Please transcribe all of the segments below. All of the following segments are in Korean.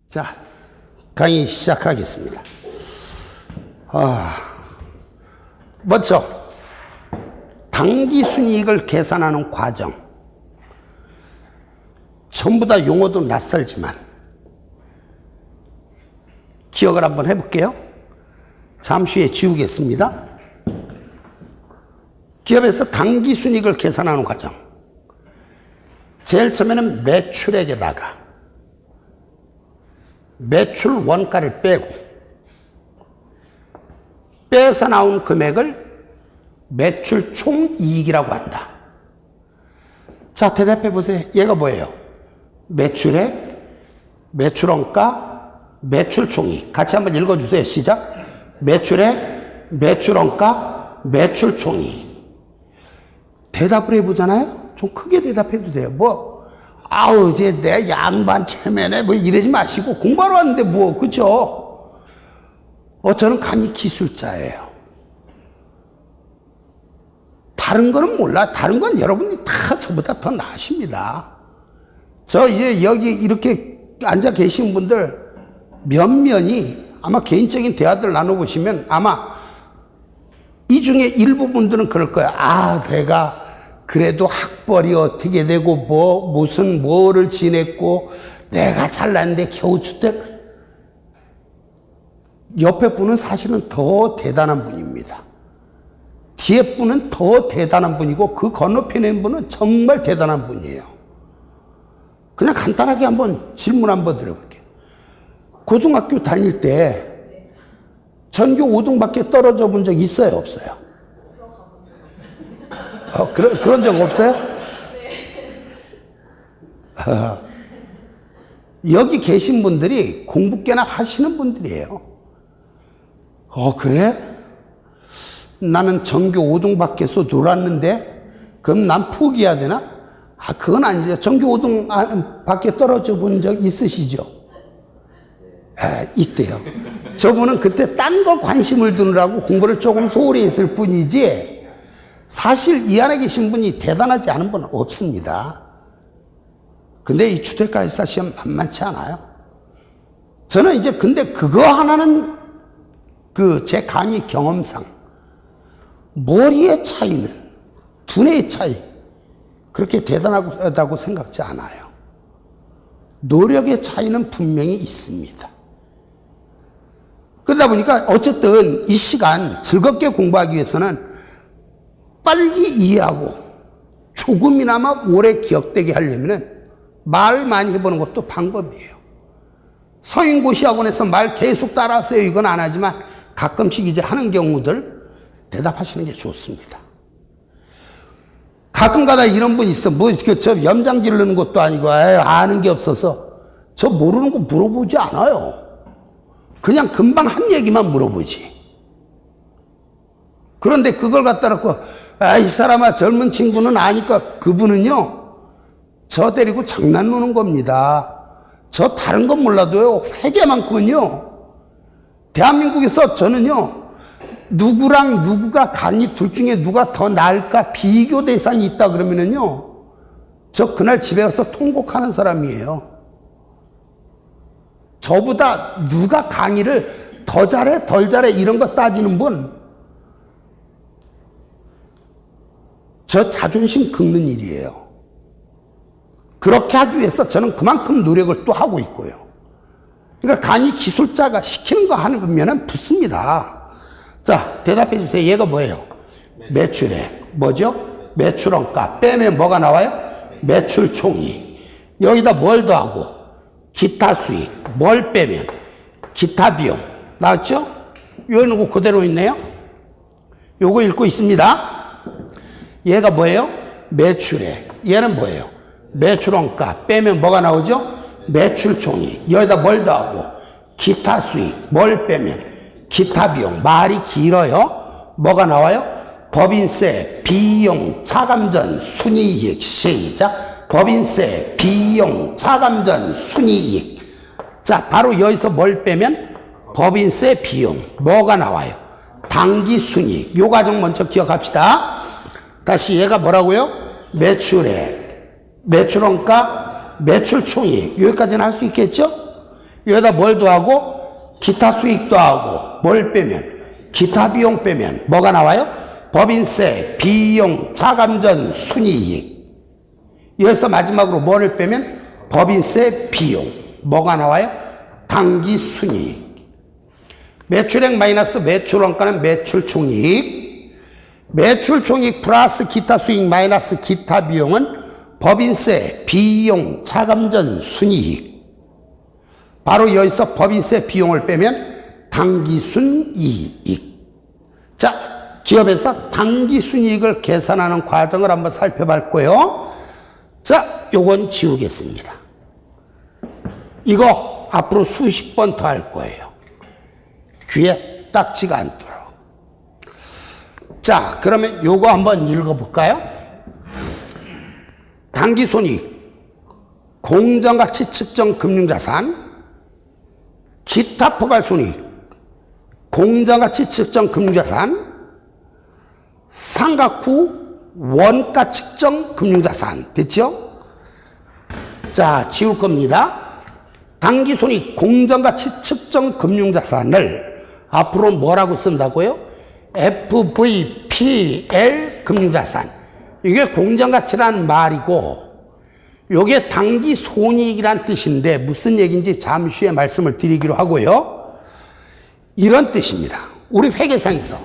자, 강의 시작하겠습니다. 먼저 당기순이익을 계산하는 과정. 전부 다 용어도 낯설지만 기억을 한번 해볼게요. 잠시 후에 지우겠습니다. 기업에서 당기순이익을 계산하는 과정. 제일 처음에는 매출액에다가 매출 원가를 빼서 나온 금액을 매출 총이익이라고 한다. 자, 대답해 보세요. 얘가 뭐예요? 매출액, 매출원가, 매출 총이익. 같이 한번 읽어주세요. 시작. 매출액, 매출원가, 매출 총이익. 대답을 해보잖아요. 좀 크게 대답해도 돼요. 이제 내 양반 체면에 이러지 마시고 공부하러 왔는데 그죠? 저는 간이 기술자예요. 다른 거는 몰라. 다른 건 여러분이 다 저보다 더 나으십니다. 이제 여기 이렇게 앉아 계신 분들 몇몇이 아마 개인적인 대화들 나눠보시면 아마 이 중에 일부 분들은 그럴 거예요. 내가 그래도 학벌이 어떻게 되고 무슨 뭐를 지냈고 내가 잘났는데 겨우 주택. 옆에 분은 사실은 더 대단한 분입니다. 뒤에 분은 더 대단한 분이고 그 건너편에 있는 분은 정말 대단한 분이에요. 그냥 간단하게 한번 질문 한번 드려볼게요. 고등학교 다닐 때 전교 5등밖에 떨어져 본 적 있어요, 없어요? 그런 적 없어요? 여기 계신 분들이 공부 꽤나 하시는 분들이에요. 그래? 나는 전교 5등밖에서 놀았는데 그럼 난 포기해야 되나? 그건 아니죠. 전교 5등 밖에 떨어져 본 적 있으시죠? 있대요. 저분은 그때 딴 거 관심을 두느라고 공부를 조금 소홀히 했을 뿐이지 사실 이 안에 계신 분이 대단하지 않은 분은 없습니다. 근데 이 주택가이사 시험 만만치 않아요. 저는 이제 근데 그거 하나는 제 강의 경험상 머리의 차이는 두뇌의 차이 그렇게 대단하다고 생각지 않아요. 노력의 차이는 분명히 있습니다. 그러다 보니까 어쨌든 이 시간 즐겁게 공부하기 위해서는 빨리 이해하고 조금이나마 오래 기억되게 하려면 말 많이 해보는 것도 방법이에요. 서인고시학원에서 말 계속 따라하세요 이건 안 하지만 가끔씩 이제 하는 경우들 대답하시는 게 좋습니다. 가끔가다 이런 분 있어. 저 염장 지르는 것도 아니고 아는 게 없어서 저 모르는 거 물어보지 않아요. 그냥 금방 한 얘기만 물어보지. 그런데 그걸 갖다 놓고 이 사람아 젊은 친구는 아니까 그분은요 저 데리고 장난 노는 겁니다. 저 다른 건 몰라도요 회계만큼은요 대한민국에서 저는요 누구랑 누구가 간이 둘 중에 누가 더 나을까 비교 대상이 있다 그러면은요 저 그날 집에 가서 통곡하는 사람이에요. 저보다 누가 강의를 더 잘해 덜 잘해 이런 거 따지는 분 저 자존심 긁는 일이에요. 그렇게 하기 위해서 저는 그만큼 노력을 또 하고 있고요. 그러니까 강의 기술자가 시키는 거 하면 붙습니다. 자, 대답해 주세요. 얘가 뭐예요? 매출액. 뭐죠? 매출원가. 빼면 뭐가 나와요? 매출 총이익. 여기다 뭘 더하고? 기타 수익. 뭘 빼면? 기타 비용. 나왔죠? 요거 그대로 있네요. 요거 읽고 있습니다. 얘가 뭐예요? 매출액. 얘는 뭐예요? 매출원가. 빼면 뭐가 나오죠? 매출 총이익. 여기다 뭘 더하고? 기타 수익. 뭘 빼면? 기타 비용. 말이 길어요. 뭐가 나와요? 법인세, 비용, 차감전, 순이익. 시작. 법인세, 비용, 차감전, 순이익. 자, 바로 여기서 뭘 빼면? 법인세, 비용. 뭐가 나와요? 당기순이익. 요 과정 먼저 기억합시다. 다시 얘가 뭐라고요? 매출액, 매출원가, 매출총이익. 여기까지는 할 수 있겠죠? 여기다 뭘 더하고? 기타 수익 더하고 뭘 빼면? 기타 비용 빼면 뭐가 나와요? 법인세, 비용, 자감전, 순이익. 여기서 마지막으로 뭐를 빼면? 법인세, 비용. 뭐가 나와요? 당기 순이익. 매출액 마이너스 매출 원가는 매출 총이익. 매출 총이익 플러스 기타 수익 마이너스 기타 비용은 법인세, 비용, 자감전, 순이익. 바로 여기서 법인세 비용을 빼면 당기순이익. 자, 기업에서 당기순이익을 계산하는 과정을 한번 살펴볼 거예요. 자, 요건 지우겠습니다. 이거 앞으로 수십 번 더 할 거예요. 귀에 딱지가 않도록. 자, 그러면 요거 한번 읽어볼까요? 당기순이익, 공정가치 측정 금융자산, 기타 포괄순이익, 공정가치 측정 금융자산, 상각 후 원가 측정 금융자산. 됐죠? 자, 지울 겁니다. 당기순이익, 공정가치 측정 금융자산을 앞으로 뭐라고 쓴다고요? FVPL 금융자산. 이게 공정가치라는 말이고, 요게 당기손익이란 뜻인데 무슨 얘기인지 잠시 후에 말씀을 드리기로 하고요. 이런 뜻입니다. 우리 회계상에서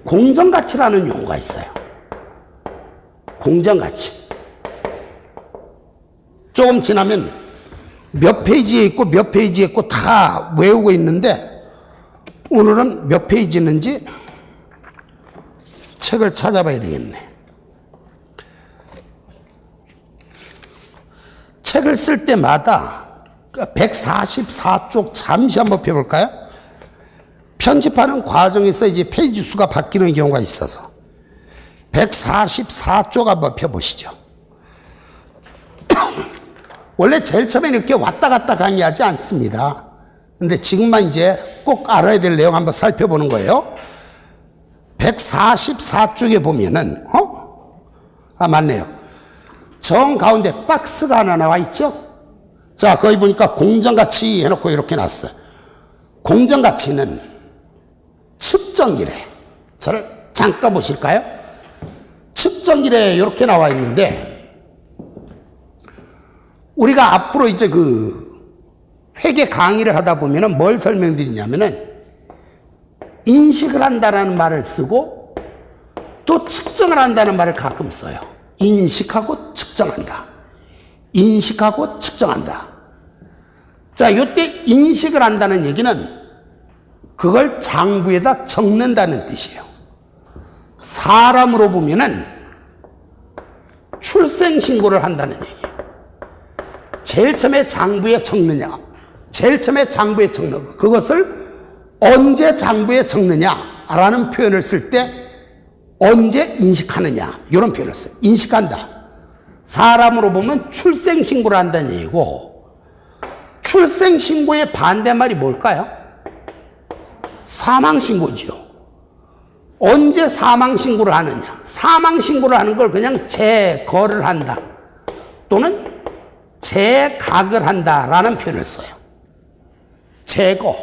공정가치라는 용어가 있어요. 공정가치. 조금 지나면 몇 페이지에 있고 몇 페이지에 있고 다 외우고 있는데 오늘은 몇 페이지 있는지 책을 찾아봐야 되겠네. 책을 쓸 때마다 144쪽 잠시 한번 펴볼까요? 편집하는 과정에서 이제 페이지 수가 바뀌는 경우가 있어서 144쪽 한번 펴보시죠. 원래 제일 처음에 이렇게 왔다 갔다 강의하지 않습니다. 근데 지금만 이제 꼭 알아야 될 내용 한번 살펴보는 거예요. 144쪽에 보면은, 맞네요. 정 가운데 박스가 하나 나와 있죠? 자, 거기 보니까 공정가치 해놓고 이렇게 놨어요. 공정가치는 측정이래. 저를 잠깐 보실까요? 측정이래 이렇게 나와 있는데, 우리가 앞으로 이제 회계 강의를 하다 보면은 뭘 설명드리냐면은 인식을 한다는 말을 쓰고 또 측정을 한다는 말을 가끔 써요. 인식하고 측정한다. 인식하고 측정한다. 자, 요때 인식을 한다는 얘기는 그걸 장부에다 적는다는 뜻이에요. 사람으로 보면은 출생신고를 한다는 얘기예요. 제일 처음에 장부에 적느냐, 제일 처음에 장부에 적는 거, 그것을 언제 장부에 적느냐라는 표현을 쓸 때 언제 인식하느냐 이런 표현을 써요. 인식한다. 사람으로 보면 출생신고를 한다는 얘기고, 출생신고의 반대말이 뭘까요? 사망신고지요. 언제 사망신고를 하느냐. 사망신고를 하는 걸 그냥 제거를 한다 또는 제각을 한다라는 표현을 써요. 제거,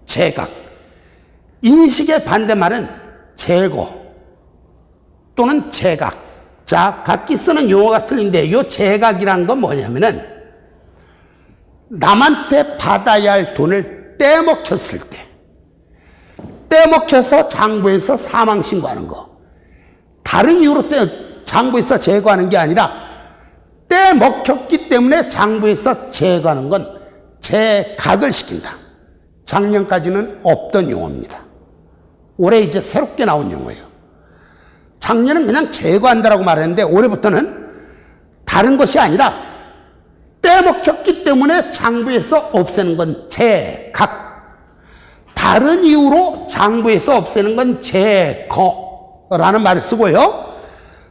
제각. 인식의 반대말은 제거 또는 제각. 자, 각기 쓰는 용어가 틀린데 요 제각이란 건 뭐냐면은 남한테 받아야 할 돈을 떼먹혔을 때, 떼먹혀서 장부에서 사망신고하는 거. 다른 이유로 장부에서 제거하는 게 아니라 떼먹혔기 때문에 장부에서 제거하는 건 제각을 시킨다. 작년까지는 없던 용어입니다. 올해 이제 새롭게 나온 용어예요. 작년은 그냥 제거한다라고 말했는데 올해부터는 다른 것이 아니라 떼먹혔기 때문에 장부에서 없애는 건 제각, 다른 이유로 장부에서 없애는 건 제거라는 말을 쓰고요.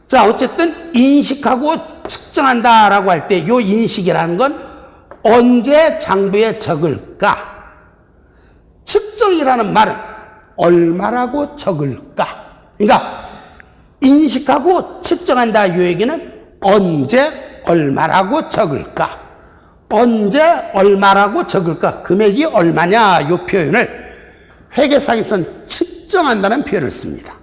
자, 어쨌든 인식하고 측정한다라고 할 때 요 인식이라는 건 언제 장부에 적을까? 측정이라는 말은 얼마라고 적을까? 그러니까 인식하고 측정한다 요 얘기는 언제 얼마라고 적을까? 언제 얼마라고 적을까? 금액이 얼마냐? 이 표현을 회계상에서는 측정한다는 표현을 씁니다.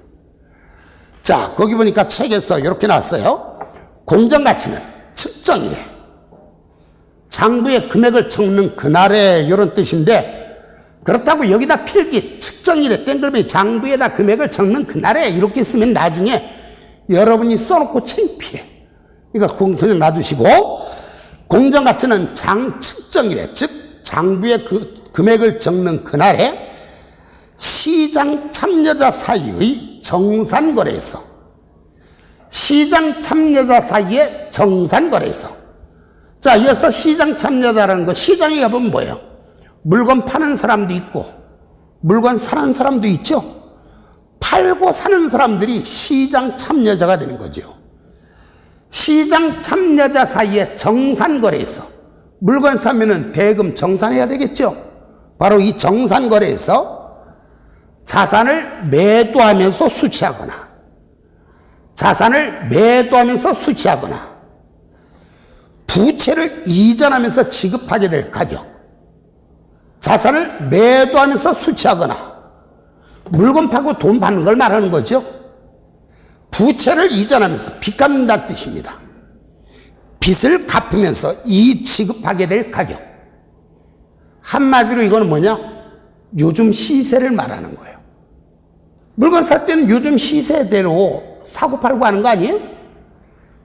자, 거기 보니까 책에서 이렇게 나왔어요. 공정가치는 측정이래. 장부의 금액을 적는 그날에 이런 뜻인데, 그렇다고 여기다 필기 측정일에 땡글비 장부에다 금액을 적는 그날에 이렇게 쓰면 나중에 여러분이 써놓고 창피해. 그러니까 그냥 놔두시고, 공정가치는 측정일에, 즉 장부의 금액을 적는 그날에 시장 참여자 사이의 정산거래에서, 시장 참여자 사이의 정산거래에서. 자, 이어서 시장 참여자라는 거, 시장에 가보면 뭐예요? 물건 파는 사람도 있고 물건 사는 사람도 있죠. 팔고 사는 사람들이 시장 참여자가 되는 거죠. 시장 참여자 사이에 정산거래에서, 물건 사면은 대금 정산해야 되겠죠. 바로 이 정산거래에서 자산을 매도하면서 수취하거나, 자산을 매도하면서 수취하거나, 부채를 이전하면서 지급하게 될 가격, 자산을 매도하면서 수취하거나, 물건 파고 돈 받는 걸 말하는 거죠. 부채를 이전하면서 빚 갚는다는 뜻입니다. 빚을 갚으면서 이 지급하게 될 가격. 한마디로 이거는 뭐냐? 요즘 시세를 말하는 거예요. 물건 살 때는 요즘 시세대로 사고 팔고 하는 거 아니에요?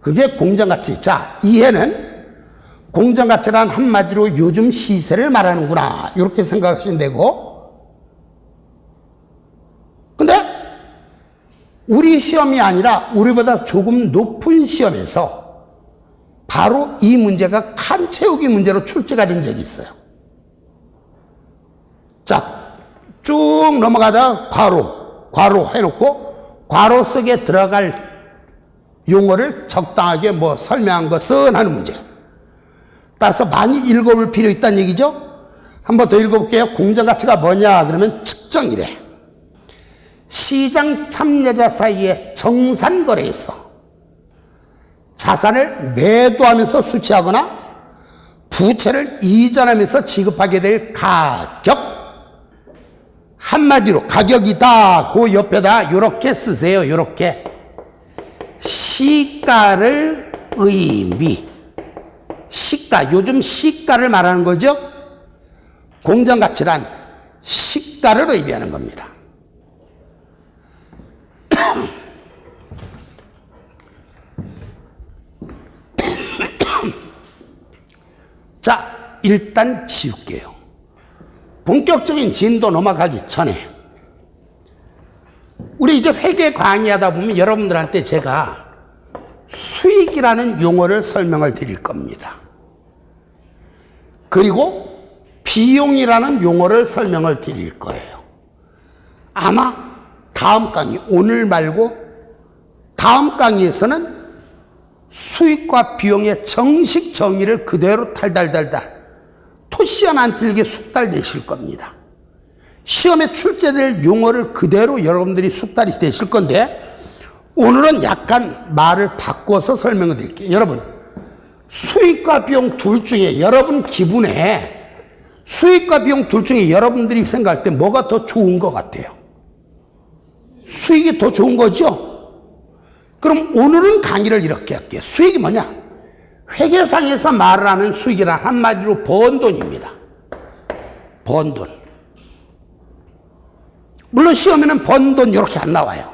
그게 공정가치. 자, 이해는 공정가치란 한마디로 요즘 시세를 말하는구나, 이렇게 생각하시면 되고, 근데 우리 시험이 아니라 우리보다 조금 높은 시험에서 바로 이 문제가 칸 채우기 문제로 출제가 된 적이 있어요. 자, 쭉 넘어가다가 괄호 해놓고 괄호 속에 들어갈 용어를 적당하게 설명한 것은 하는 문제. 따라서 많이 읽어볼 필요 있다는 얘기죠. 한 번 더 읽어볼게요. 공정가치가 뭐냐? 그러면 측정이래. 시장 참여자 사이의 정산거래에서 자산을 매도하면서 수취하거나 부채를 이전하면서 지급하게 될 가격. 한마디로 가격이다. 그 옆에다 이렇게 쓰세요. 이렇게. 시가를 의미. 시가, 요즘 시가를 말하는 거죠. 공정가치란 시가를 의미하는 겁니다. 자, 일단 지울게요. 본격적인 진도 넘어가기 전에 우리 이제 회계 강의하다 보면 여러분들한테 제가 수익이라는 용어를 설명을 드릴 겁니다. 그리고 비용이라는 용어를 설명을 드릴 거예요. 아마 다음 강의, 오늘 말고 다음 강의에서는 수익과 비용의 정식 정의를 그대로 달달달달 토시안 안 틀리게 숙달되실 겁니다. 시험에 출제될 용어를 그대로 여러분들이 숙달이 되실 건데, 오늘은 약간 말을 바꿔서 설명을 드릴게요. 여러분, 수익과 비용 둘 중에 여러분 기분에 수익과 비용 둘 중에 여러분들이 생각할 때 뭐가 더 좋은 것 같아요? 수익이 더 좋은 거죠? 그럼 오늘은 강의를 이렇게 할게요. 수익이 뭐냐? 회계상에서 말을 하는 수익이란 한마디로 번 돈입니다. 번 돈. 물론 시험에는 번 돈 이렇게 안 나와요.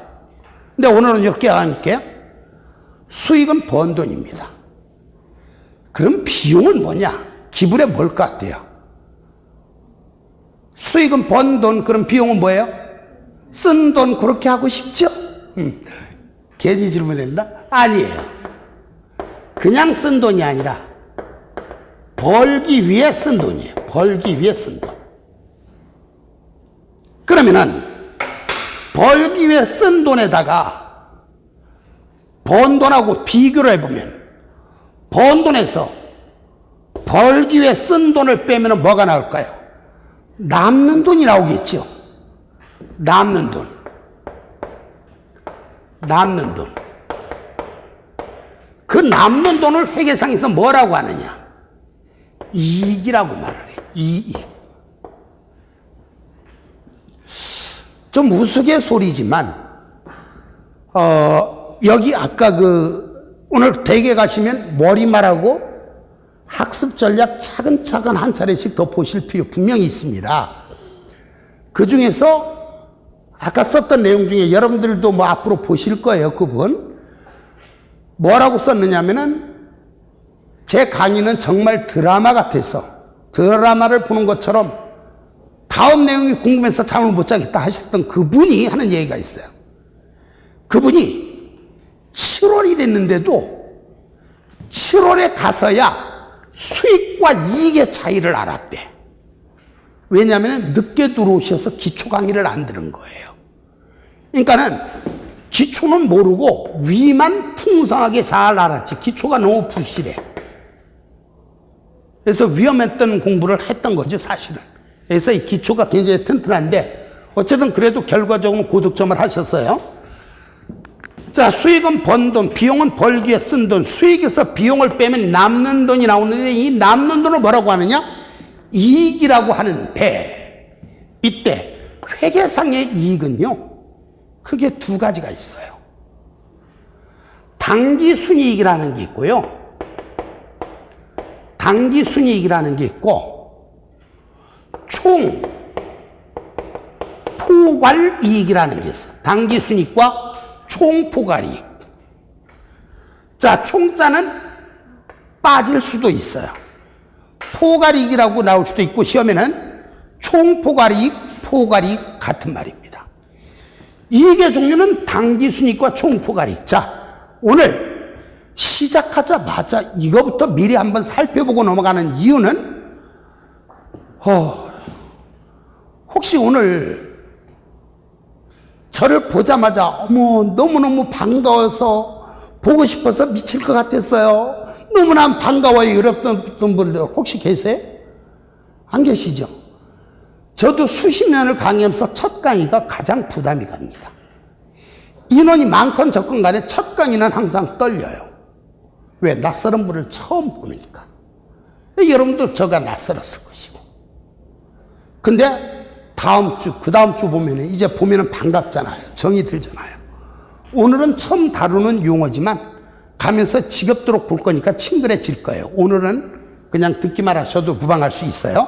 근데 오늘은 이렇게 할게요. 수익은 번 돈입니다. 그럼 비용은 뭐냐? 기분에 뭘 것 같아요? 수익은 번 돈, 그럼 비용은 뭐예요? 쓴 돈, 그렇게 하고 싶죠? 괜히 질문했나? 아니에요. 그냥 쓴 돈이 아니라 벌기 위해 쓴 돈이에요. 벌기 위해 쓴 돈. 그러면은 벌기 위해 쓴 돈에다가 번 돈하고 비교를 해보면, 번 돈에서 벌기 위해 쓴 돈을 빼면 뭐가 나올까요? 남는 돈이 나오겠죠. 남는 돈. 남는 돈. 그 남는 돈을 회계상에서 뭐라고 하느냐? 이익이라고 말을 해요. 이익. 좀 우스갯소리지만 여기 아까 오늘 댁에 가시면 머리말하고 학습 전략 차근차근 한 차례씩 더 보실 필요 분명히 있습니다. 그 중에서 아까 썼던 내용 중에 여러분들도 뭐 앞으로 보실 거예요. 그분 뭐라고 썼느냐면은 제 강의는 정말 드라마 같아서 드라마를 보는 것처럼 다음 내용이 궁금해서 잠을 못 자겠다 하셨던 그분이 하는 얘기가 있어요. 그분이 7월이 됐는데도 7월에 가서야 수익과 이익의 차이를 알았대. 왜냐하면 늦게 들어오셔서 기초 강의를 안 들은 거예요. 그러니까는 기초는 모르고 위만 풍성하게 잘 알았지 기초가 너무 부실해. 그래서 위험했던 공부를 했던 거죠, 사실은. 그래서 이 기초가 굉장히 튼튼한데 어쨌든 그래도 결과적으로 고득점을 하셨어요. 자, 수익은 번 돈, 비용은 벌기에 쓴 돈, 수익에서 비용을 빼면 남는 돈이 나오는데 이 남는 돈을 뭐라고 하느냐? 이익이라고 하는데 이때 회계상의 이익은요 크게 두 가지가 있어요. 당기순이익이라는 게 있고요. 당기순이익이라는 게 있고 총포괄이익이라는 게 있어요. 당기순이익과 총포괄이익. 자, 총자는 빠질 수도 있어요. 포괄이익이라고 나올 수도 있고 시험에는 총포괄이익, 포괄이익 같은 말입니다. 이익의 종류는 당기순이익과 총포괄이익. 자, 오늘 시작하자마자 이거부터 미리 한번 살펴보고 넘어가는 이유는 혹시 오늘 저를 보자마자 어머 너무너무 반가워서 보고 싶어서 미칠 것 같았어요. 너무나 반가워요. 이랬던 분들 혹시 계세요? 안 계시죠? 저도 수십 년을 강의하면서 첫 강의가 가장 부담이 갑니다. 인원이 많건 적건 간에 첫 강의는 항상 떨려요. 왜? 낯설은 분을 처음 보니까. 여러분도 저가 낯설었을 것이고. 근데 다음 주, 그 다음 주 보면은 이제 보면은 반갑잖아요. 정이 들잖아요. 오늘은 처음 다루는 용어지만 가면서 지겹도록 볼 거니까 친근해질 거예요. 오늘은 그냥 듣기만 하셔도 무방할 수 있어요.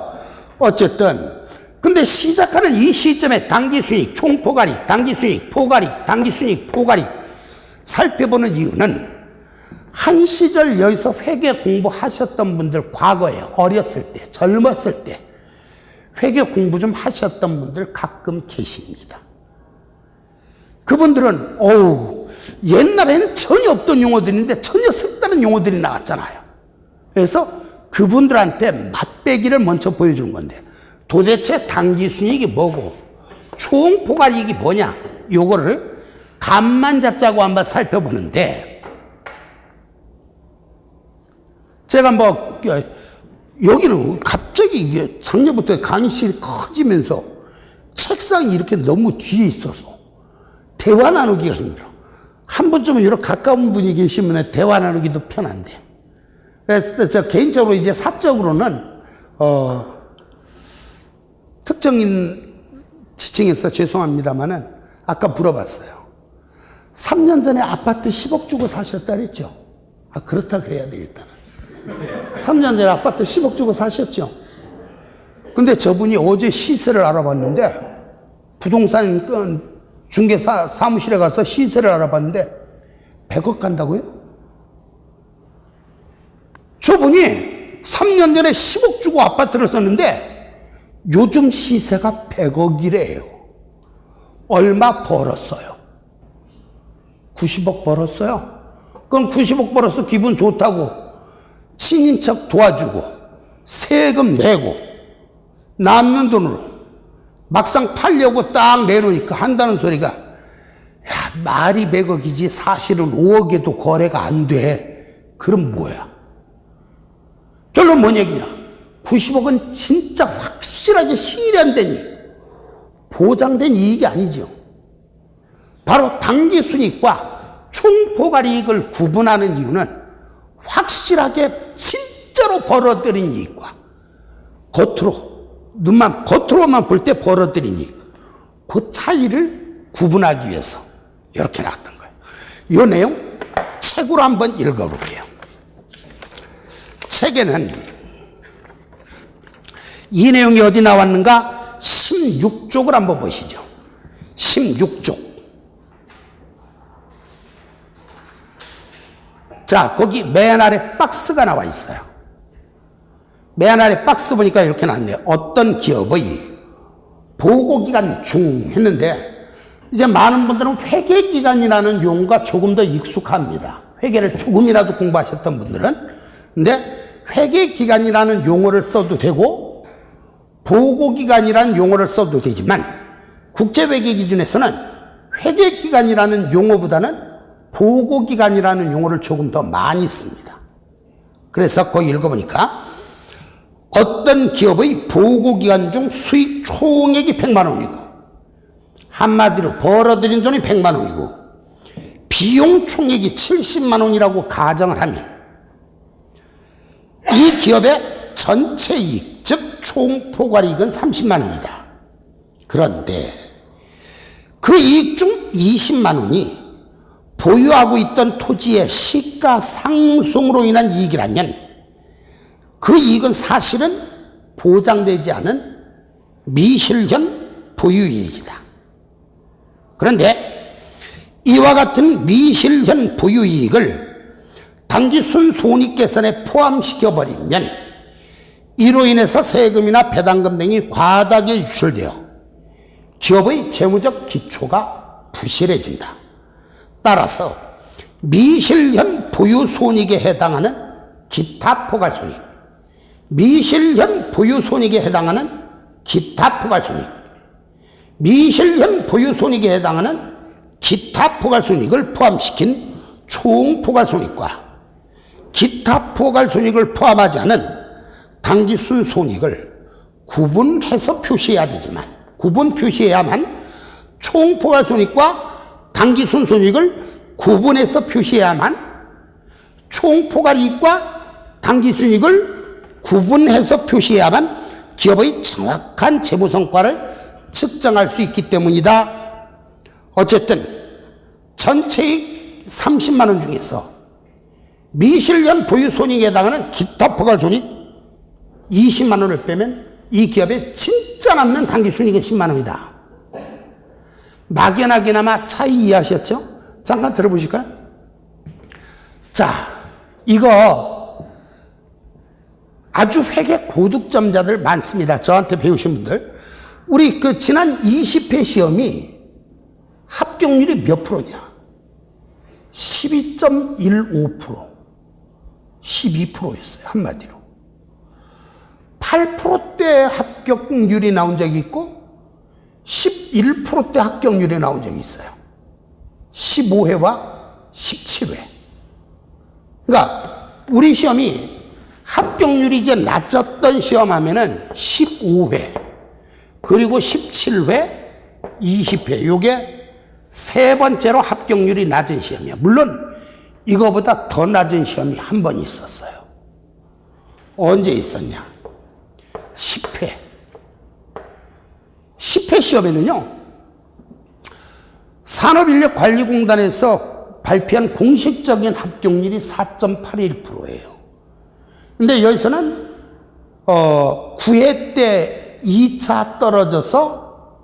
어쨌든 근데 시작하는 이 시점에 당기순이익, 총포괄이익, 당기순이익, 포괄이익, 당기순이익, 포괄이익 살펴보는 이유는 한 시절 여기서 회계 공부하셨던 분들 과거에 어렸을 때, 젊었을 때 회계 공부 좀 하셨던 분들 가끔 계십니다. 그분들은 옛날에는 전혀 없던 용어들인데 전혀 색다른 용어들이 나왔잖아요. 그래서 그분들한테 맛배기를 먼저 보여주는 건데 도대체 당기순이익이 뭐고 총포괄이익이 뭐냐 요거를 감만 잡자고 한번 살펴보는데 제가 여기는 갑자기 이게 작년부터 강의실이 커지면서 책상이 이렇게 너무 뒤에 있어서 대화 나누기가 힘들어. 한 분쯤은 이렇게 가까운 분이 계시면 대화 나누기도 편한데. 그래서 저 개인적으로 이제 사적으로는 특정인 지칭해서 죄송합니다만은 아까 물어봤어요. 3년 전에 아파트 10억 주고 사셨다 그랬죠? 그렇다 그래야 돼 일단은. 3년 전에 아파트 10억 주고 사셨죠? 근데 저분이 어제 시세를 알아봤는데 부동산 중개사 사무실에 가서 시세를 알아봤는데 100억 간다고요? 저분이 3년 전에 10억 주고 아파트를 샀는데 요즘 시세가 100억이래요. 얼마 벌었어요? 90억 벌었어요? 그럼 90억 벌어서 기분 좋다고 친인척 도와주고 세금 내고 남는 돈으로 막상 팔려고 딱 내놓으니까 한다는 소리가 말이 100억이지 사실은 5억에도 거래가 안 돼. 그럼 뭐야? 결론 뭔 얘기냐? 90억은 진짜 확실하게 실현된 이익, 보장된 이익이 아니죠. 바로 당기순이익과 총포괄이익을 구분하는 이유는 확실하게 진짜 실제로 벌어들인 이익과 겉으로만 볼 때 벌어들인 이익, 그 차이를 구분하기 위해서 이렇게 나왔던 거예요. 이 내용 책으로 한번 읽어볼게요. 책에는 이 내용이 어디 나왔는가? 16쪽을 한번 보시죠. 16쪽. 자, 거기 맨 아래 박스가 나와 있어요. 맨 아래 박스 보니까 이렇게 나왔네요. 어떤 기업의 보고기간 중 했는데, 이제 많은 분들은 회계기간이라는 용어가 조금 더 익숙합니다. 회계를 조금이라도 공부하셨던 분들은. 근데 회계기간이라는 용어를 써도 되고 보고기간이라는 용어를 써도 되지만 국제회계 기준에서는 회계기간이라는 용어보다는 보고기간이라는 용어를 조금 더 많이 씁니다. 그래서 거기 읽어보니까 어떤 기업의 보고기간 중 수익 총액이 100만 원이고, 한마디로 벌어들인 돈이 100만 원이고 비용 총액이 70만 원이라고 가정을 하면 이 기업의 전체 이익, 즉 총 포괄이익은 30만 원이다. 그런데 그 이익 중 20만 원이 보유하고 있던 토지의 시가 상승으로 인한 이익이라면 그 이익은 사실은 보장되지 않은 미실현 보유이익이다. 그런데 이와 같은 미실현 보유이익을 당기순 손익계산에 포함시켜버리면 이로 인해서 세금이나 배당금 등이 과다하게 유출되어 기업의 재무적 기초가 부실해진다. 따라서 미실현 보유손익에 해당하는 기타 포괄손익, 미실현 보유손익에 해당하는 기타 포괄손익, 미실현 보유손익에 해당하는 기타 포괄손익을 포함시킨 총 포괄손익과 기타 포괄손익을 포함하지 않은 당기순 손익을 구분해서 표시해야 되지만, 구분 표시해야만 총 포괄손익과 당기순 손익을 구분해서 표시해야만, 총 포괄이익과 당기순이익을 구분해서 표시해야만 기업의 정확한 재무성과를 측정할 수 있기 때문이다. 어쨌든 전체이익 30만 원 중에서 미실현 보유손익에 해당하는 기타 포괄손익 20만 원을 빼면 이 기업에 진짜 남는 당기순이익은 10만 원이다. 막연하게나마 차이 이해하셨죠? 잠깐 들어보실까요? 자, 이거 아주 회계 고득점자들 많습니다. 저한테 배우신 분들. 우리 그 지난 20회 시험이 합격률이 몇 프로냐? 12.15%, 12%였어요. 한마디로. 8%대 합격률이 나온 적이 있고 11%대 합격률이 나온 적이 있어요. 15회와 17회. 그러니까 우리 시험이 합격률이 이제 낮았던 시험 하면은 15회, 그리고 17회, 20회. 요게 세 번째로 합격률이 낮은 시험이야. 물론 이거보다 더 낮은 시험이 한 번 있었어요. 언제 있었냐? 10회. 10회 시험에는요, 산업인력관리공단에서 발표한 공식적인 합격률이 4.81%예요. 근데 여기서는 9회 때 2차 떨어져서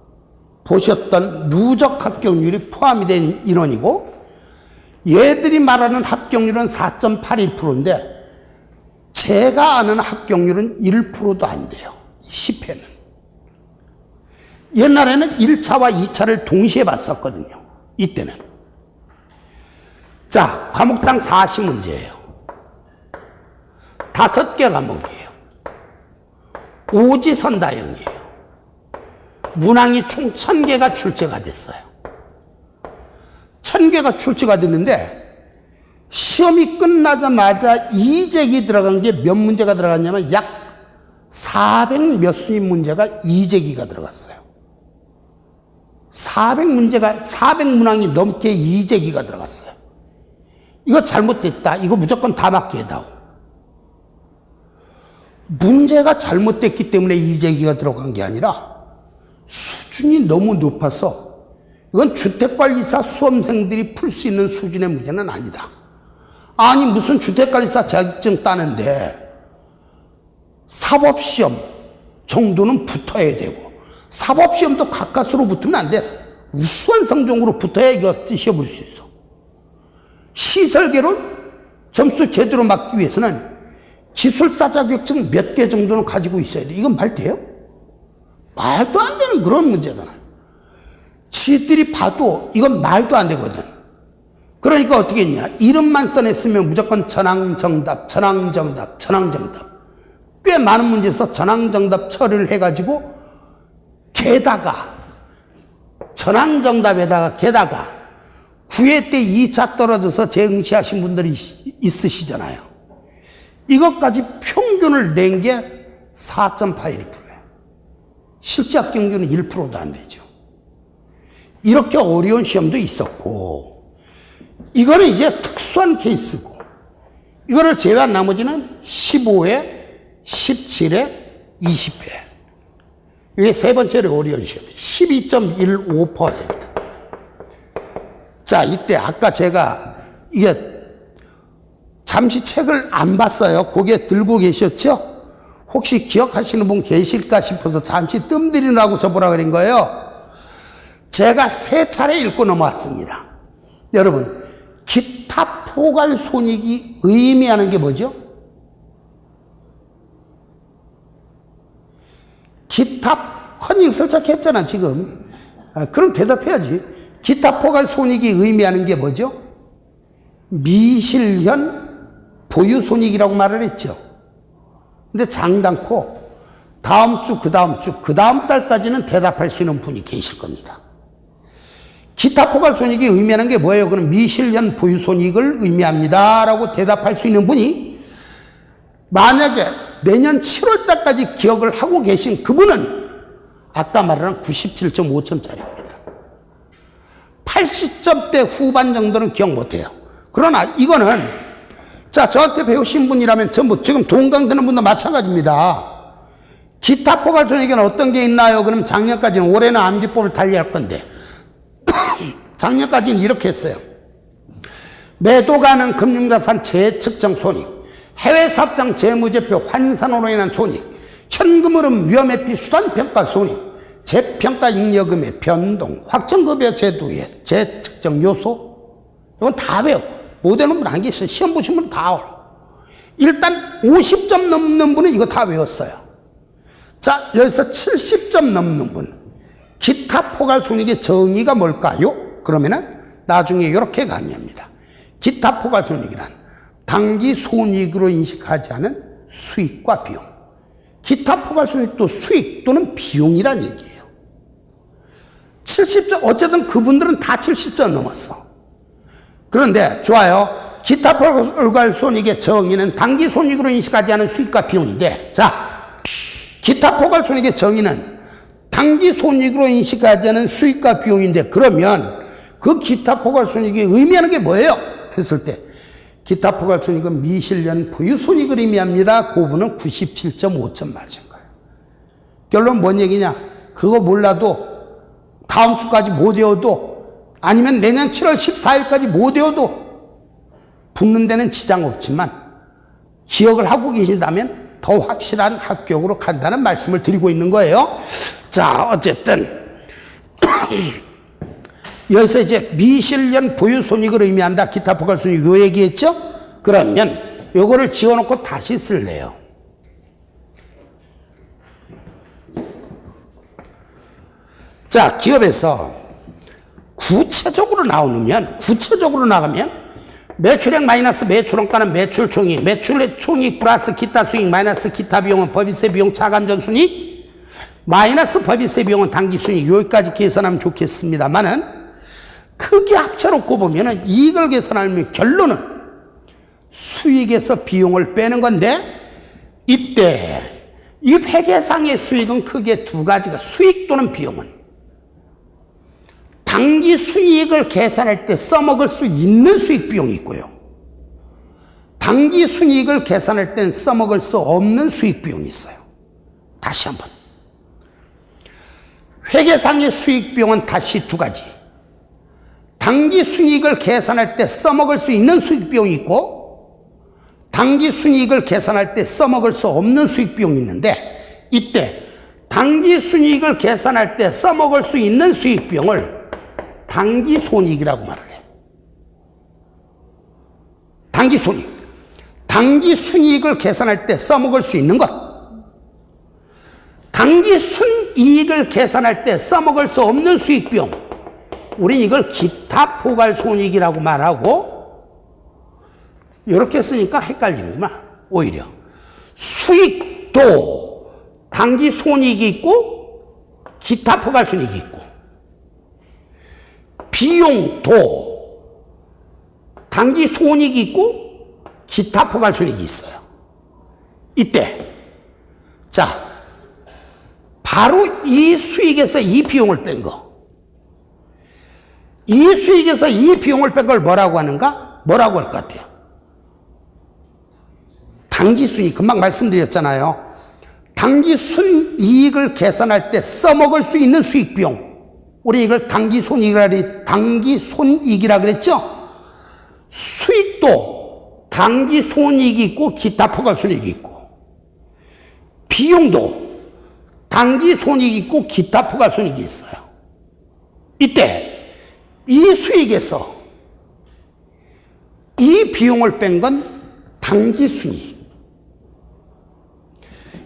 보셨던 누적 합격률이 포함이 된 인원이고, 얘들이 말하는 합격률은 4.81%인데 제가 아는 합격률은 1%도 안 돼요. 10회는. 옛날에는 1차와 2차를 동시에 봤었거든요. 이때는. 자, 과목당 40문제예요. 5개 과목이에요. 오지선다형이에요. 문항이 총 1000개가 출제가 됐어요. 1000개가 출제가 됐는데 시험이 끝나자마자 이직이 들어간 게 몇 문제가 들어갔냐면 약 400 몇 수의 문제가 이직이가 들어갔어요. 400문항이 넘게 이직이가 들어갔어요. 이거 잘못됐다. 이거 무조건 다 맞게 해다오. 문제가 잘못됐기 때문에 이재기가 들어간 게 아니라 수준이 너무 높아서 이건 주택관리사 수험생들이 풀 수 있는 수준의 문제는 아니다. 아니 무슨 주택관리사 자격증 따는데 사법시험 정도는 붙어야 되고 사법시험도 가까스로 붙으면 안 돼. 우수한 성적으로 붙어야 이거 시험 볼 수 있어. 시설계를 점수 제대로 맞기 위해서는 기술사 자격증 몇 개 정도는 가지고 있어야 돼. 이건 말 돼요? 말도 안 되는 그런 문제잖아요. 지들이 봐도 이건 말도 안 되거든. 그러니까 어떻게 했냐. 이름만 써냈으면 무조건 전항정답, 전항정답, 전항정답. 꽤 많은 문제에서 전항정답 처리를 해가지고 게다가 전항정답에다가 게다가 9회 때 2차 떨어져서 재응시하신 분들이 있으시잖아요. 이것까지 평균을 낸 게 4.81%예요. 실제 합격률은 1%도 안 되죠. 이렇게 어려운 시험도 있었고 이거는 이제 특수한 케이스고 이거를 제외한 나머지는 15회, 17회, 20회. 이게 세 번째로 어려운 시험이에요. 12.15%. 자, 이때 아까 제가 이게 잠시 책을 안 봤어요. 고개 들고 계셨죠? 혹시 기억하시는 분 계실까 싶어서 잠시 뜸 들이라고 저보라 그런 거예요. 제가 3차례 읽고 넘어왔습니다. 여러분, 기타 포괄 손익이 의미하는 게 뭐죠? 기타 컨닝 슬쩍 했잖아 지금. 그럼 대답해야지. 기타 포괄 손익이 의미하는 게 뭐죠? 미실현 보유 손익이라고 말을 했죠. 근데 장담코 다음 주, 그 다음 주, 그 다음 달까지는 대답할 수 있는 분이 계실 겁니다. 기타 포괄 손익이 의미하는 게 뭐예요? 그럼 미실현 보유 손익을 의미합니다 라고 대답할 수 있는 분이 만약에 내년 7월 달까지 기억을 하고 계신 그분은 아까 말한 97.5점짜리입니다. 80점대 후반 정도는 기억 못해요. 그러나 이거는 자, 저한테 배우신 분이라면 전부 지금 동강되는 분도 마찬가지입니다. 기타 포괄 손익에는 어떤 게 있나요? 그럼 작년까지는, 올해는 암기법을 달리할 건데 작년까지는 이렇게 했어요. 매도 가능 금융자산 재측정 손익, 해외 사업장 재무제표 환산으로 인한 손익, 현금 흐름 위험회피 수단평가 손익, 재평가 잉여금의 변동, 확정급여 제도의 재측정 요소. 이건 다 외워. 못 외우는 분 안 계셔요. 시험 보신 분은 다 알아. 일단 50점 넘는 분은 이거 다 외웠어요. 자, 여기서 70점 넘는 분, 기타 포괄 손익의 정의가 뭘까요? 그러면은 나중에 이렇게 강의합니다. 기타 포괄 손익이란 단기 손익으로 인식하지 않은 수익과 비용. 기타 포괄 손익도 수익 또는 비용이란 얘기예요. 70점, 어쨌든 그분들은 다 70점 넘었어. 그런데 좋아요. 기타 포괄 손익의 정의는 단기 손익으로 인식하지 않은 수익과 비용인데, 자, 기타 포괄 손익의 정의는 단기 손익으로 인식하지 않은 수익과 비용인데, 그러면 그 기타 포괄 손익이 의미하는 게 뭐예요? 했을 때 기타 포괄 손익은 미실현 보유 손익을 의미합니다. 그 부분은 97.5점 맞은 거예요. 결론 뭔 얘기냐? 그거 몰라도 다음 주까지 못 외워도, 아니면 내년 7월 14일까지 못 외워도 붙는 데는 지장 없지만 기억을 하고 계신다면 더 확실한 합격으로 간다는 말씀을 드리고 있는 거예요. 자, 어쨌든 여기서 이제 미실현 보유 손익을 의미한다. 기타 포괄 손익 요 얘기했죠? 그러면 요거를 지워놓고 다시 쓸래요. 자, 기업에서 구체적으로 나가면 매출액 마이너스 매출원가는 매출 총익, 매출 총익 플러스 기타 수익 마이너스 기타 비용은 법인세 비용 차감전 순이익 마이너스 법인세 비용은 당기 순이익. 여기까지 계산하면 좋겠습니다만은 크게 합쳐놓고 보면은 이익을 계산하면 결론은 수익에서 비용을 빼는 건데, 이때 이 회계상의 수익은 크게 두 가지가, 수익 또는 비용은 단기 수익을 계산할 때 써먹을 수 있는 수익 비용이 있고요, 당기 순이익을 계산할 때는 써먹을 수 없는 수익 비용이 있어요. 다시 한번. 회계상의 수익 비용은 다시 두 가지. 당기 순이익을 계산할 때 써먹을 수 있는 수익 비용이 있고, 당기 순이익을 계산할 때 써먹을 수 없는 수익 비용이 있는데, 이때 당기 순이익을 계산할 때 써먹을 수 있는 수익 비용을 당기 손익이라고 말을 해. 당기 손익. 당기 순이익을 계산할 때 써먹을 수 있는 것. 당기 순이익을 계산할 때 써먹을 수 없는 수익 비용. 우린 이걸 기타 포괄 손익이라고 말하고, 이렇게 쓰니까 헷갈리는구나. 오히려 수익도 당기 손익이 있고 기타 포괄 손익이 있고, 비용도 당기 손익이 있고 기타 포괄 손익이 있어요. 이때 자, 바로 이 수익에서 이 비용을 뺀 거, 이 수익에서 이 비용을 뺀 걸 뭐라고 하는가? 뭐라고 할 것 같아요? 당기순이익. 금방 말씀드렸잖아요. 당기순이익을 계산할 때 써먹을 수 있는 수익 비용, 우리 이걸 당기손익이라 그랬죠? 수익도 당기손익이 있고 기타 포괄손익이 있고, 비용도 당기손익이 있고 기타 포괄손익이 있어요. 이때 이 수익에서 이 비용을 뺀 건 당기순이익.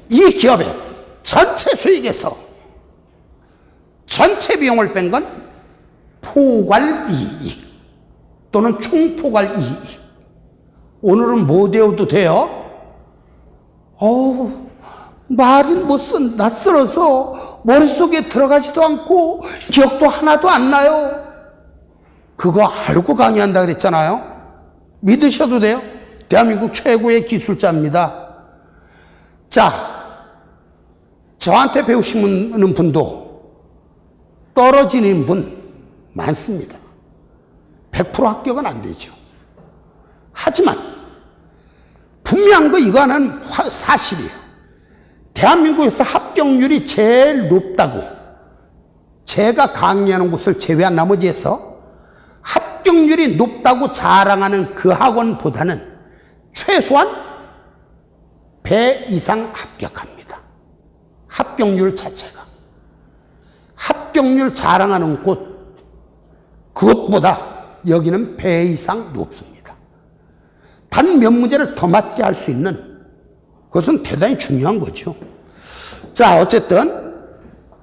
이 기업의 전체 수익에서 전체 비용을 뺀 건 포괄이익 또는 총포괄이익. 오늘은 못 외워도 돼요. 말은 못 쓴, 낯설어서 머릿속에 들어가지도 않고 기억도 하나도 안 나요. 그거 알고 강의한다 그랬잖아요. 믿으셔도 돼요. 대한민국 최고의 기술자입니다. 자, 저한테 배우시는 분도 떨어지는 분 많습니다. 100% 합격은 안 되죠. 하지만 분명한 거 이거 하나는 사실이에요. 대한민국에서 합격률이 제일 높다고, 제가 강의하는 곳을 제외한 나머지에서 합격률이 높다고 자랑하는 그 학원보다는 최소한 배 이상 합격합니다. 합격률 자체가. 합격률 자랑하는 곳, 그것보다 여기는 배 이상 높습니다. 단 몇 문제를 더 맞게 할 수 있는, 그것은 대단히 중요한 거죠. 자, 어쨌든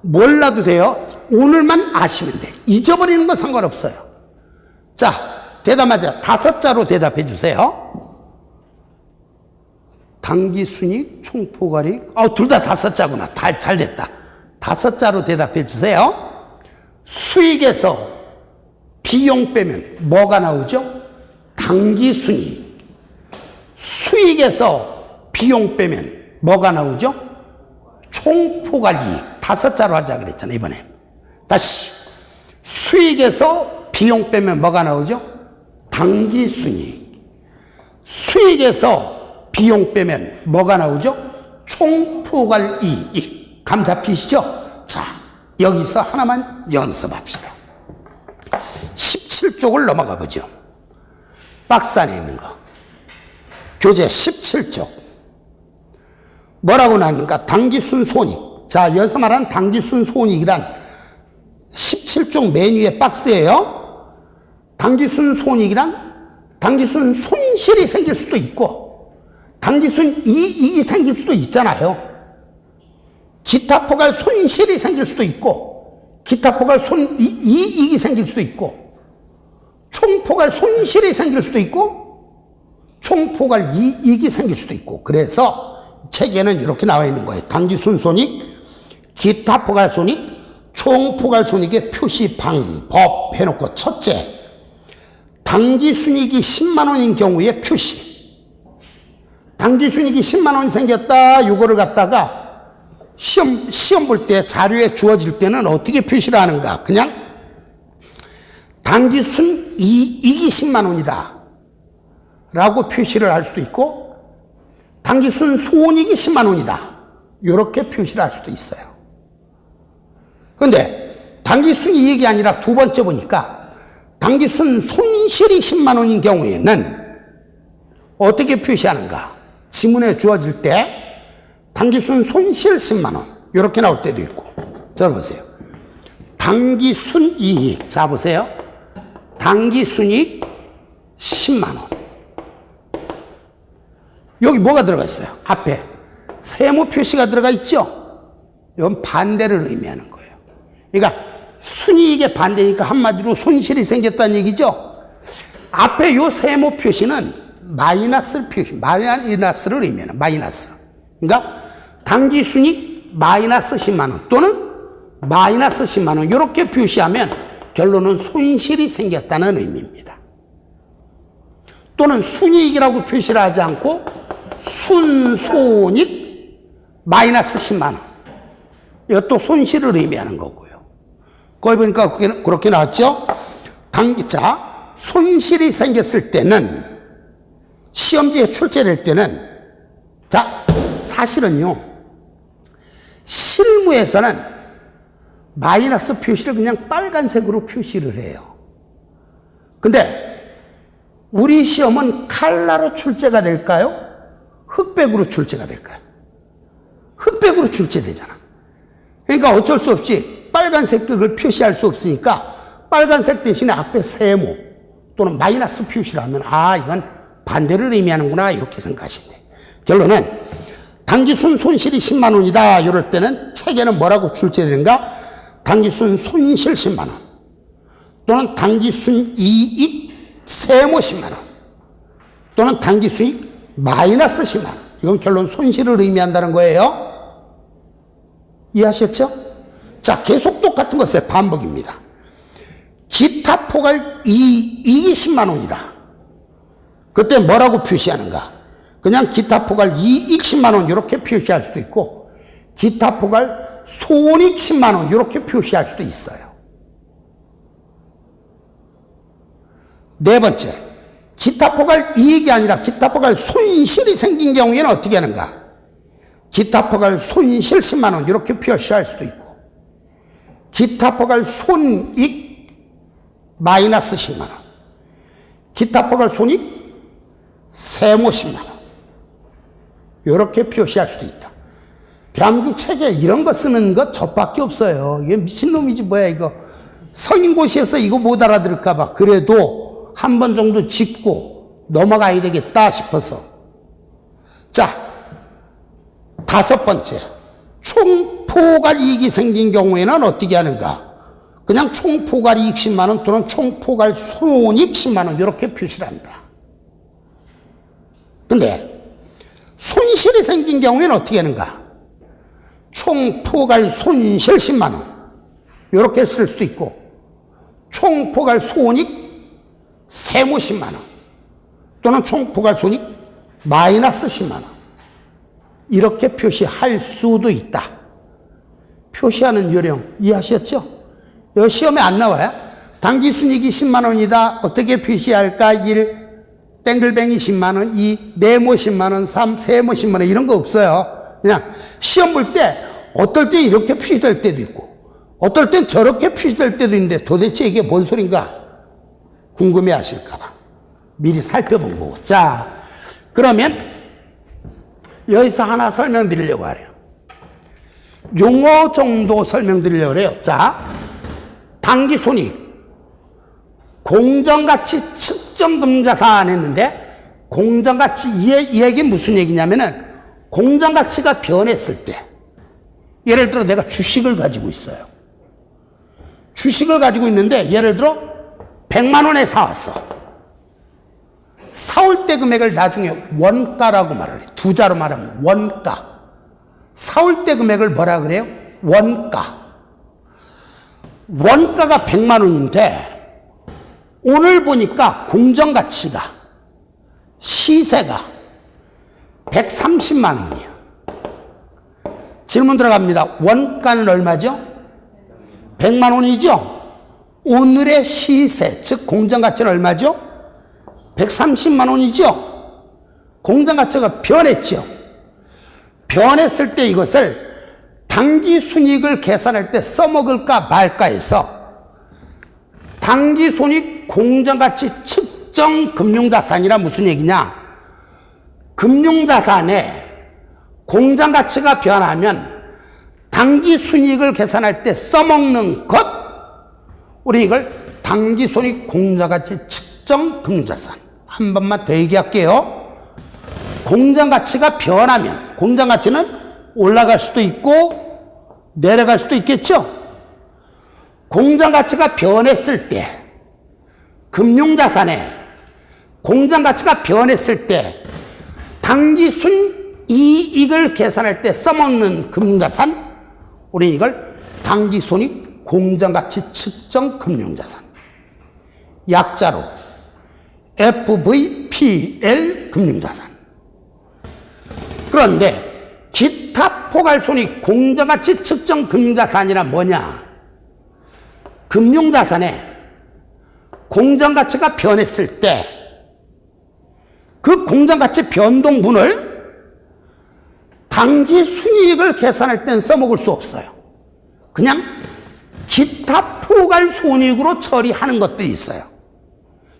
몰라도 돼요. 오늘만 아시면 돼. 잊어버리는 건 상관없어요. 자, 대답하자. 5자로 대답해 주세요. 당기순이익, 총포괄이익. 둘 다 5자구나. 다 잘 됐다. 5자로 대답해 주세요. 수익에서 비용 빼면 뭐가 나오죠? 당기순이익. 수익에서 비용 빼면 뭐가 나오죠? 총포괄이익. 5자로 하자 그랬잖아요, 이번에. 다시. 수익에서 비용 빼면 뭐가 나오죠? 당기순이익. 수익에서 비용 빼면 뭐가 나오죠? 총포괄이익. 감 잡히시죠? 자, 여기서 하나만 연습합시다. 17쪽을 넘어가 보죠. 박스 안에 있는 거. 교재 17쪽. 뭐라고 나왔는가? 당기순 손익. 자, 여기서 말하는 당기순 손익이란 17쪽 메뉴의 박스예요. 당기순 손익이란 당기순 손실이 생길 수도 있고 당기순 이익이 생길 수도 있잖아요. 기타 포괄 손실이 생길 수도 있고 기타 포괄 이익이 생길 수도 있고 총포괄 손실이 생길 수도 있고 총포괄 이익이 생길 수도 있고, 그래서 책에는 이렇게 나와 있는 거예요. 당기순 손익, 기타 포괄 손익, 총포괄 손익의 표시 방법 해놓고, 첫째, 당기순이익이 10만 원인 경우에 표시. 당기순이익이 10만 원이 생겼다. 이거를 갖다가 시험 볼 때 자료에 주어질 때는 어떻게 표시를 하는가? 그냥 당기순이익이 10만 원이다. 라고 표시를 할 수도 있고, 당기순 손익이 10만 원이다. 이렇게 표시를 할 수도 있어요. 그런데 당기순 이익이 아니라 두 번째 보니까 당기순 손실이 10만 원인 경우에는 어떻게 표시하는가? 지문에 주어질 때 당기순 손실 10만 원 이렇게 나올 때도 있고, 자 보세요. 당기순 이익, 자 보세요. 당기순이익 10만 원. 여기 뭐가 들어가 있어요? 앞에 세모 표시가 들어가 있죠? 이건 반대를 의미하는 거예요. 그러니까 순이익의 반대니까 한마디로 손실이 생겼다는 얘기죠? 앞에 요 세모 표시는 마이너스 표시, 마이너스를 의미하는 마이너스. 그러니까 당기순이익 마이너스 10만 원 또는 마이너스 10만 원 이렇게 표시하면 결론은 손실이 생겼다는 의미입니다. 또는 순이익이라고 표시를 하지 않고 순손익 마이너스 10만 원. 이것도 손실을 의미하는 거고요. 거기 보니까 그렇게 나왔죠? 자, 손실이 생겼을 때는 시험지에 출제될 때는 자, 사실은요. 실무에서는 마이너스 표시를 그냥 빨간색으로 표시를 해요. 근데 우리 시험은 칼라로 출제가 될까요? 흑백으로 출제가 될까요? 흑백으로 출제되잖아. 그러니까 어쩔 수 없이 빨간색을 표시할 수 없으니까 빨간색 대신에 앞에 세모 또는 마이너스 표시를 하면 아, 이건 반대를 의미하는구나 이렇게 생각하시면 돼요. 결론은 당기순 손실이 10만 원이다 이럴 때는 책에는 뭐라고 출제되는가? 당기순 손실 10만 원 또는 당기순 이익 세모 10만 원 또는 당기순이익 마이너스 10만 원. 이건 결론 손실을 의미한다는 거예요. 이해하셨죠? 자, 계속 똑같은 것의 반복입니다. 기타 포괄 이익이 10만 원이다. 그때 뭐라고 표시하는가? 그냥 기타 포괄 이익 10만 원 이렇게 표시할 수도 있고 기타 포괄 손익 10만 원 이렇게 표시할 수도 있어요. 네 번째, 기타 포괄 이익이 아니라 기타 포괄 손실이 생긴 경우에는 어떻게 하는가? 기타 포괄 손실 10만 원 이렇게 표시할 수도 있고 기타 포괄 손익 마이너스 10만 원 기타 포괄 손익 세모 10만 원 이렇게 표시할 수도 있다. 대한민국 책에 이런 거 쓰는 거 저밖에 없어요. 이게 미친놈이지 뭐야 이거. 성인고시에서 이거 못 알아들을까 봐 그래도 한 번 정도 짚고 넘어가야 되겠다 싶어서. 자, 다섯 번째, 총포괄 이익이 생긴 경우에는 어떻게 하는가? 그냥 총포괄 이익 10만 원 또는 총포괄 손익 10만 원 이렇게 표시를 한다. 근데 손실이 생긴 경우에는 어떻게 하는가? 총포괄 손실 10만 원 이렇게 쓸 수도 있고 총포괄 손익 세모 10만 원 또는 총포괄 손익 마이너스 10만 원 이렇게 표시할 수도 있다. 표시하는 요령 이해하셨죠? 여기 시험에 안 나와요. 당기순이익이 10만 원이다. 어떻게 표시할까? 1. 땡글뱅이 10만 원, 2. 네모 10만 원, 3. 세모 10만 원 이런 거 없어요. 그냥 시험 볼 때 어떨 때 이렇게 표시될 때도 있고 어떨 땐 저렇게 표시될 때도 있는데 도대체 이게 뭔 소린가 궁금해 하실까 봐 미리 살펴본 거고. 자, 그러면 여기서 하나 설명드리려고 하래요. 용어 정도 설명드리려고 해요. 자, 당기손익 공정가치 측정금자산 안 했는데 공정가치 이 얘기 무슨 얘기냐면은 공정가치가 변했을 때 예를 들어 내가 주식을 가지고 있어요. 주식을 가지고 있는데 예를 들어 100만 원에 사왔어. 사올 때 금액을 나중에 원가라고 말을 해. 두 자로 말하면 원가. 사올 때 금액을 뭐라 그래요? 원가. 원가가 100만 원인데 오늘 보니까 공정가치가 시세가 130만 원이야. 질문 들어갑니다. 원가는 얼마죠? 100만 원이죠? 오늘의 시세, 즉 공정가치는 얼마죠? 130만 원이죠. 공장 가치가 변했죠. 변했을 때 이것을 당기 순이익을 계산할 때 써먹을까 말까 해서 당기 순이익 공장 가치 측정 금융자산이라 무슨 얘기냐? 금융자산에 공장 가치가 변하면 당기 순이익을 계산할 때 써먹는 것, 우리 이걸 당기 순이익 공장 가치 측정 금융자산. 한 번만 더 얘기할게요. 공장 가치가 변하면, 공장 가치는 올라갈 수도 있고 내려갈 수도 있겠죠. 공장 가치가 변했을 때, 금융자산에 공장 가치가 변했을 때 당기 순이익을 계산할 때 써먹는 금융자산, 우리 이걸 당기 순이익 공장 가치 측정 금융자산, 약자로 FVPL 금융자산. 그런데 기타 포괄손익 공정가치 측정 금융자산이란 뭐냐? 금융자산에 공정가치가 변했을 때 그 공정가치 변동분을 당기 순이익을 계산할 땐 써먹을 수 없어요. 그냥 기타 포괄손익으로 처리하는 것들이 있어요.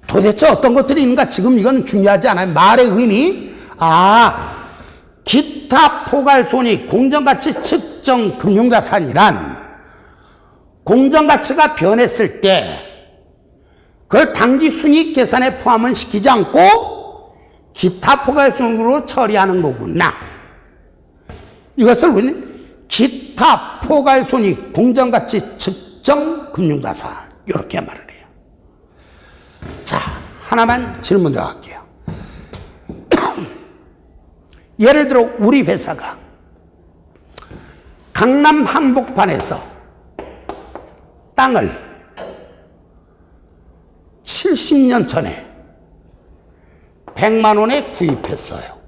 도대체 어떤 것들이 있는가? 지금 이건 중요하지 않아요. 말의 의미, 기타 포괄손익 공정가치 측정 금융자산이란 공정가치가 변했을 때 그걸 당기 순이익 계산에 포함은 시키지 않고 기타 포괄손익으로 처리하는 거구나. 이것을 우리는 기타 포괄손익 공정가치 측정 금융자산, 이렇게 말을 해요. 자, 하나만 질문 더 할게요. 예를 들어 우리 회사가 강남 한복판에서 땅을 70년 전에 100만 원에 구입했어요.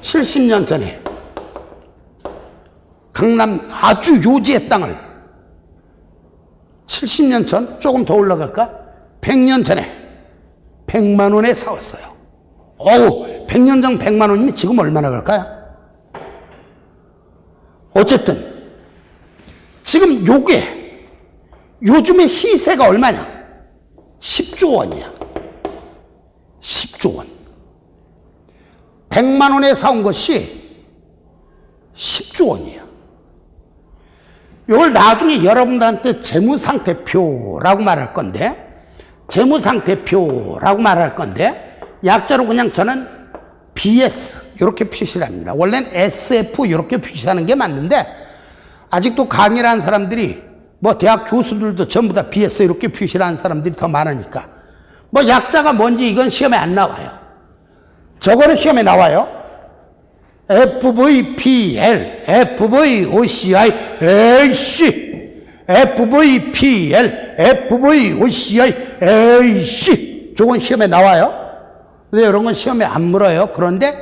70년 전에 강남 아주 요지의 땅을 70년 전, 조금 더 올라갈까? 100년 전에 100만 원에 사왔어요. 100년 전 100만 원이면 지금 얼마나 갈까요? 어쨌든 지금 요게 요즘의 시세가 얼마냐? 10조 원이야. 10조 원. 100만 원에 사온 것이 10조 원이야. 이걸 나중에 여러분들한테 재무상태표라고 말할 건데, 약자로 그냥 저는 BS 이렇게 표시를 합니다. 원래는 SF 이렇게 표시하는 게 맞는데 아직도 강의를 하는 사람들이 뭐 대학 교수들도 전부 다 BS 이렇게 표시를 하는 사람들이 더 많으니까 뭐 약자가 뭔지 이건 시험에 안 나와요. 저거는 시험에 나와요. FVPL, FVOCI, AC, FVPL, FVOCI, AC. 저건 시험에 나와요. 근데 이런 건 시험에 안 물어요. 그런데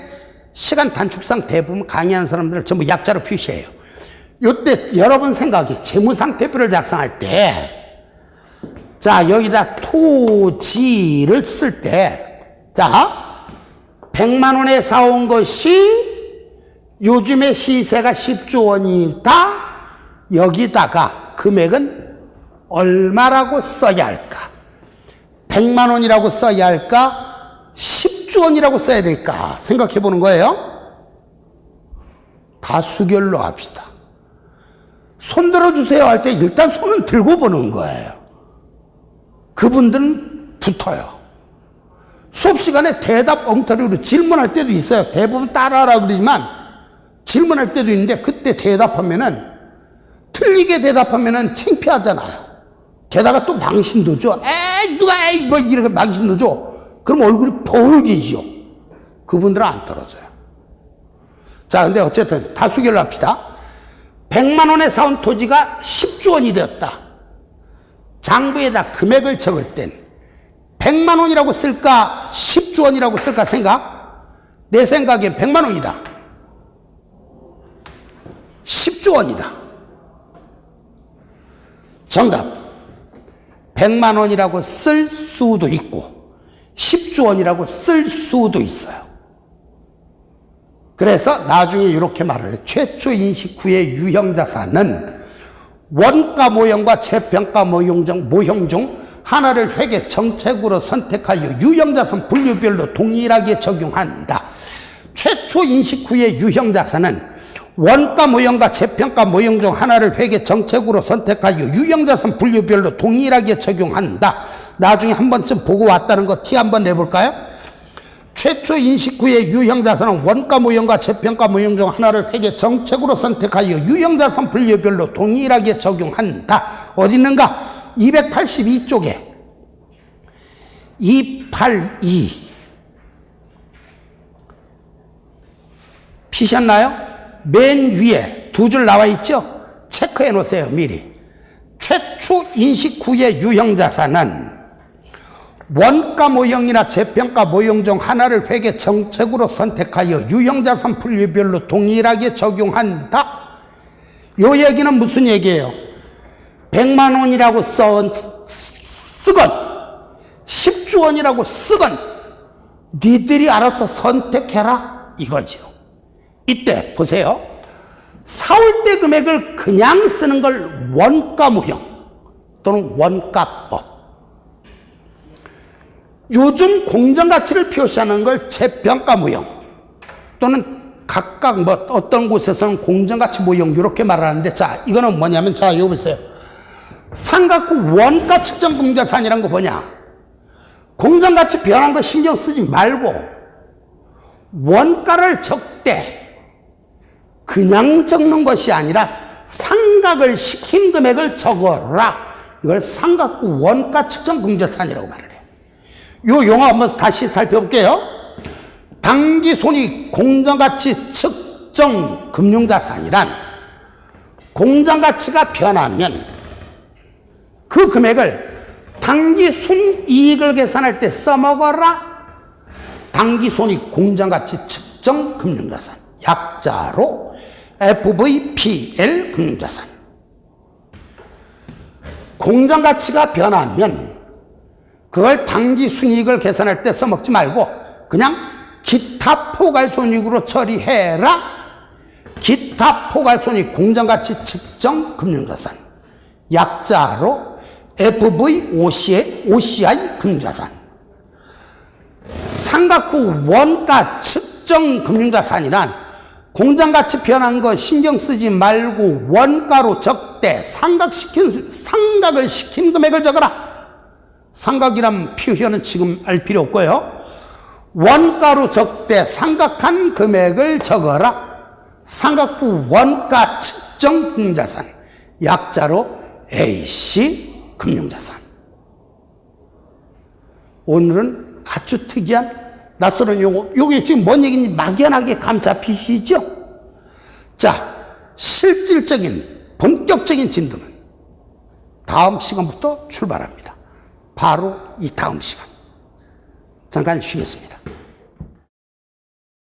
시간 단축상 대부분 강의하는 사람들을 전부 약자로 표시해요. 이때 여러분 생각이 재무상태표를 작성할 때, 자, 여기다 토지를 쓸 때, 자, 100만 원에 사온 것이 요즘의 시세가 10조 원이다. 여기다가 금액은 얼마라고 써야 할까? 100만 원이라고 써야 할까? 10조 원이라고 써야 될까? 생각해 보는 거예요. 다수결로 합시다. 손 들어주세요 할 때 일단 손은 들고 보는 거예요. 그분들은 붙어요. 수업 시간에 대답 엉터리로 질문할 때도 있어요. 대부분 따라하라 그러지만 질문할 때도 있는데 그때 대답하면은 틀리게 대답하면은 창피하잖아요. 게다가 또 망신도 줘. 누가 뭐 이렇게 망신도 줘. 그럼 얼굴이 벌개지죠. 그분들은 안 떨어져요. 자, 근데 어쨌든 다수결로 합시다. 100만 원에 사온 토지가 10조 원이 되었다. 장부에다 금액을 적을 땐 100만 원이라고 쓸까 10조 원이라고 쓸까 생각? 내 생각엔 100만 원이다. 10조 원이다. 정답. 100만 원이라고 쓸 수도 있고 10조 원이라고 쓸 수도 있어요. 그래서 나중에 이렇게 말을 해요. 최초 인식 후의 유형자산은 원가 모형과 재평가 모형 중 하나를 회계 정책으로 선택하여 유형자산 분류별로 동일하게 적용한다. 최초 인식 후의 유형자산은 원가 모형과 재평가 모형 중 하나를 회계 정책으로 선택하여 유형자산 분류별로 동일하게 적용한다. 나중에 한 번쯤 보고 왔다는 거 티 한번 내볼까요? 최초 인식 후의 유형자산은 원가 모형과 재평가 모형 중 하나를 회계 정책으로 선택하여 유형자산 분류별로 동일하게 적용한다. 어디 있는가? 282쪽에 282 피셨나요? 맨 위에 두 줄 나와 있죠? 체크해 놓으세요, 미리. 최초 인식 후의 유형자산은 원가 모형이나 재평가 모형 중 하나를 회계 정책으로 선택하여 유형자산 분류별로 동일하게 적용한다. 요 얘기는 무슨 얘기예요? 100만 원이라고 쓰건 10조 원이라고 쓰건 니들이 알아서 선택해라 이거지요. 이때 보세요. 사올 때 금액을 그냥 쓰는 걸 원가 모형 또는 원가법, 요즘 공정가치를 표시하는 걸 재평가 모형 또는 각각 어떤 곳에서는 공정가치 모형 이렇게 말하는데, 자 이거는 뭐냐면, 자 이거 보세요. 삼각 후 원가 측정 공정자산이란 거 뭐냐? 공정가치 변한 거 신경 쓰지 말고 원가를 적되 그냥 적는 것이 아니라 상각을 시킨 금액을 적어라. 이걸 삼각 후 원가 측정 공정자산이라고 말을 해요. 요 용어 한번 다시 살펴볼게요. 당기손익 공정가치 측정 금융자산이란 공정가치가 변하면 그 금액을 당기순이익을 계산할 때 써먹어라. 당기손익 공정가치 측정 금융자산, 약자로 FVPL 금융자산. 공정가치가 변하면 그걸 당기순이익을 계산할 때 써먹지 말고 그냥 기타 포괄손익으로 처리해라. 기타 포괄손익 공정가치 측정 금융자산, 약자로 FVOCI 금융자산. 상각 후 원가 측정 금융자산이란 공정가치 변한 거 신경 쓰지 말고 원가로 적되 상각을 시킨 금액을 적어라. 상각이란 표현은 지금 알 필요 없고요. 원가로 적되 상각한 금액을 적어라. 상각 후 원가 측정 금융자산, 약자로 AC 금융자산. 오늘은 아주 특이한 낯설은 용어, 이게 지금 뭔 얘기인지 막연하게 감 잡히시죠? 자, 실질적인 본격적인 진도는 다음 시간부터 출발합니다. 바로 이 다음 시간. 잠깐 쉬겠습니다.